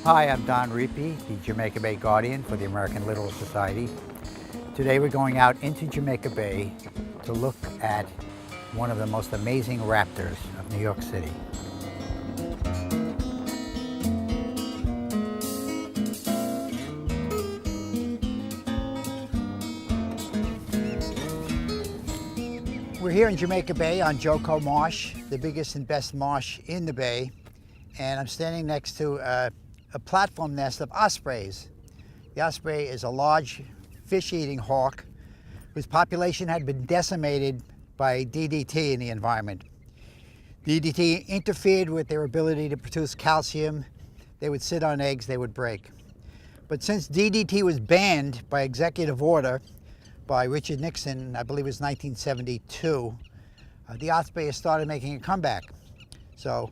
Hi, I'm Don Riepe, the Jamaica Bay Guardian for the American Littoral Society. Today we're going out into Jamaica Bay to look at one of the most amazing raptors of New York City. We're here in Jamaica Bay on Joko Marsh, the biggest and best marsh in the bay, and I'm standing next to a platform nest of ospreys. The osprey is a large fish-eating hawk whose population had been decimated by DDT in the environment. DDT interfered with their ability to produce calcium. They would sit on eggs, they would break. But since DDT was banned by executive order by Richard Nixon, I believe it was 1972, the osprey has started making a comeback. So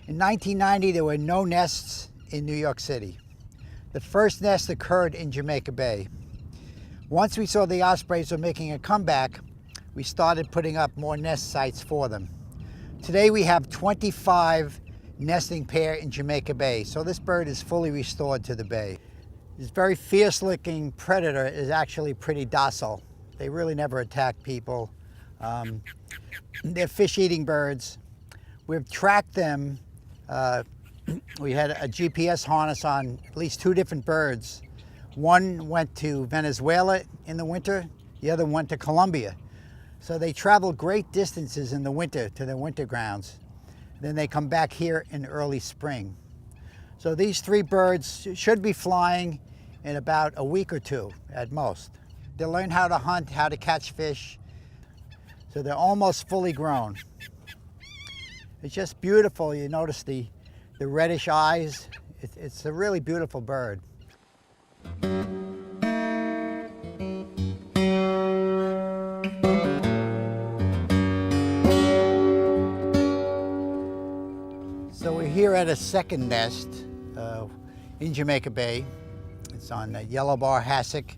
in 1990, there were no nests in New York City. The first nest occurred in Jamaica Bay. Once we saw the ospreys were making a comeback, we started putting up more nest sites for them. Today we have 25 nesting pair in Jamaica Bay, so this bird is fully restored to the bay. This very fierce-looking predator is actually pretty docile. They really never attack people. They're fish-eating birds. We've tracked them. We had a GPS harness on at least 2 different birds. One went to Venezuela in the winter, the other went to Colombia. So they travel great distances in the winter to their winter grounds. Then they come back here in early spring. So these 3 birds should be flying in about a week or 2 at most. They'll learn how to hunt, how to catch fish. So they're almost fully grown. It's just beautiful. You notice the reddish eyes. It's a really beautiful bird. So we're here at a second nest in Jamaica Bay. It's on the Yellow Bar Hassock.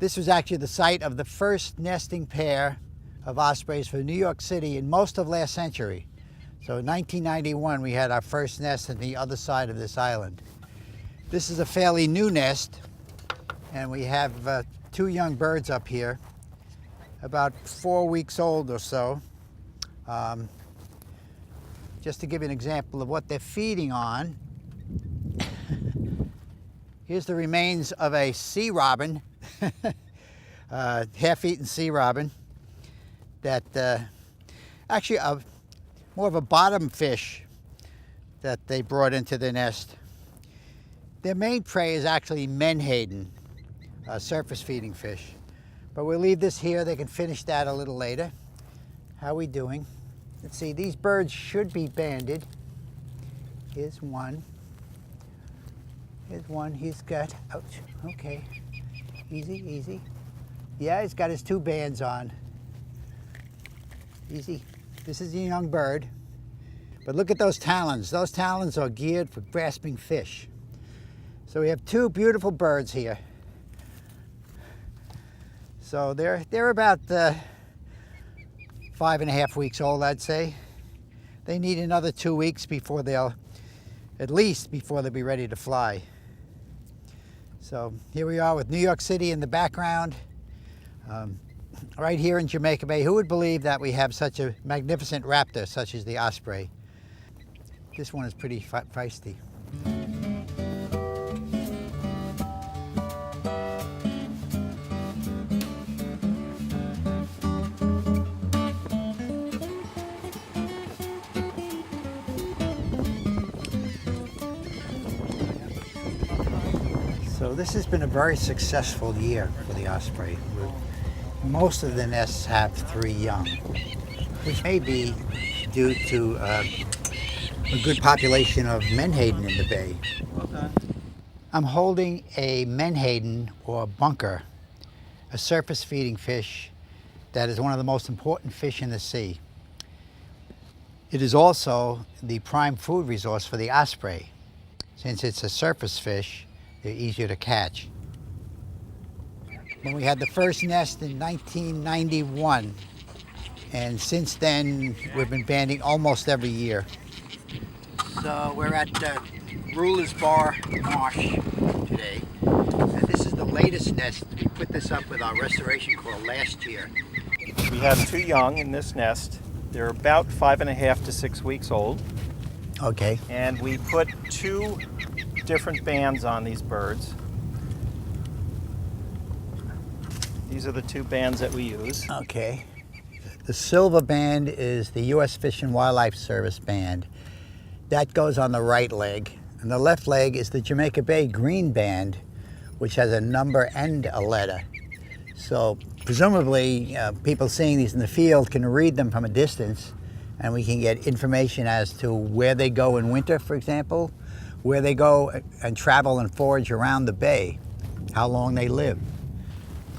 This was actually the site of the first nesting pair of ospreys for New York City in most of last century. So in 1991, we had our first nest on the other side of this island. This is a fairly new nest, and we have 2 young birds up here, about 4 weeks old or so. Just to give you an example of what they're feeding on, here's the remains of a sea robin, half-eaten sea robin, that actually more of a bottom fish that they brought into the nest. Their main prey is actually menhaden, a surface feeding fish. But we'll leave this here. They can finish that a little later. How are we doing? Let's see, these birds should be banded. Here's one. Here's one. He's got, ouch, okay. Easy, easy. Yeah, he's got his 2 bands on. Easy. This is a young bird, but look at those talons. Those talons are geared for grasping fish. So we have 2 beautiful birds here. So they're about 5.5 weeks old, I'd say. They need another 2 weeks before they'll be ready to fly. So here we are with New York City in the background. Right here in Jamaica Bay. Who would believe that we have such a magnificent raptor such as the osprey? This one is pretty feisty. So this has been a very successful year for the osprey. Most of the nests have 3 young, which may be due to a good population of menhaden in the bay. I'm holding a menhaden, or bunker, a surface feeding fish that is one of the most important fish in the sea. It is also the prime food resource for the osprey. Since it's a surface fish, they're easier to catch. When we had the first nest in 1991, and since then we've been banding almost every year. So we're at Ruler's Bar Marsh today. And this is the latest nest. We put this up with our restoration call last year. We have 2 young in this nest. They're about 5.5 to 6 weeks old. Okay. And we put 2 different bands on these birds. These are the 2 bands that we use. Okay. The silver band is the U.S. Fish and Wildlife Service band. That goes on the right leg. And the left leg is the Jamaica Bay green band, which has a number and a letter. So presumably people seeing these in the field can read them from a distance, and we can get information as to where they go in winter, for example, where they go and travel and forage around the bay, how long they live.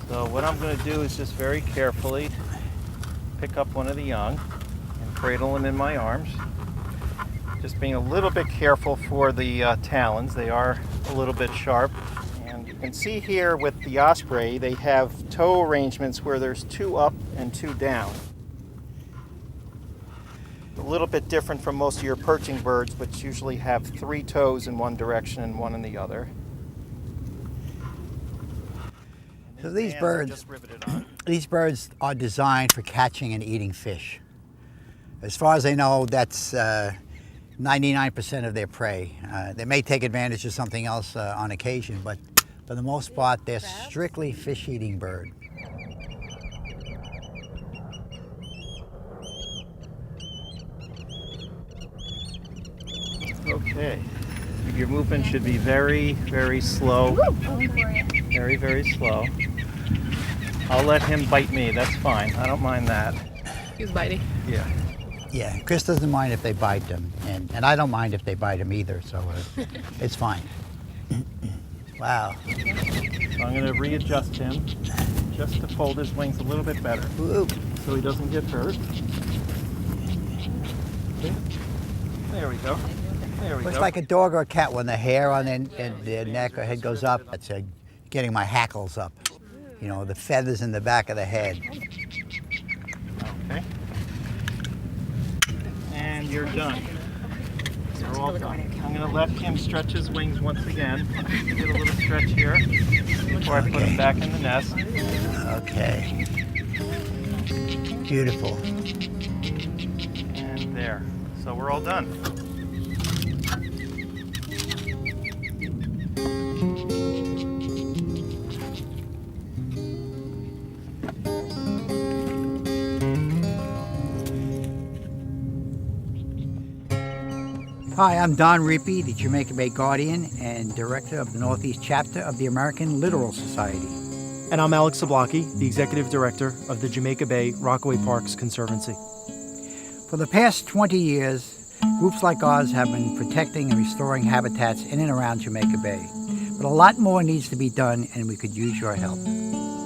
So what I'm going to do is just very carefully pick up one of the young and cradle him in my arms. Just being a little bit careful for the talons. They are a little bit sharp. And you can see here with the osprey, they have toe arrangements where there's 2 up and 2 down. A little bit different from most of your perching birds, which usually have 3 toes in one direction and 1 in the other. So these birds are designed for catching and eating fish. As far as I know, that's 99% of their prey. They may take advantage of something else on occasion, but for the most part, they're strictly fish-eating bird. Okay. Your movement should be very, very slow. Very, very slow. I'll let him bite me. That's fine. I don't mind that. He's biting. Yeah. Yeah, Chris doesn't mind if they bite them, and I don't mind if they bite him either, so it's fine. Wow. So I'm going to readjust him just to fold his wings a little bit better. Ooh. So he doesn't get hurt. Okay. There we go. There we Looks go. like a dog or a cat when the hair on their neck or head goes up. That's getting my hackles up. You know, the feathers in the back of the head. Okay. And you're done. You're all done. I'm going to let him stretch his wings once again. Get a little stretch here before I put him back in the nest. Okay. Beautiful. And there. So we're all done. Hi, I'm Don Riepe, the Jamaica Bay Guardian and Director of the Northeast Chapter of the American Littoral Society. And I'm Alex Zablocki, the Executive Director of the Jamaica Bay Rockaway Parks Conservancy. For the past 20 years, groups like ours have been protecting and restoring habitats in and around Jamaica Bay. But a lot more needs to be done, and we could use your help.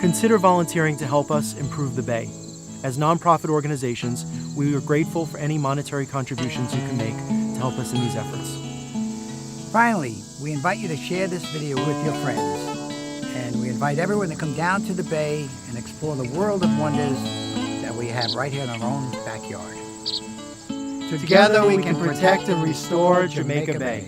Consider volunteering to help us improve the Bay. As nonprofit organizations, we are grateful for any monetary contributions you can make to help us in these efforts. Finally, we invite you to share this video with your friends. And we invite everyone to come down to the Bay and explore the world of wonders that we have right here in our own backyard. Together we can protect and restore Jamaica Bay.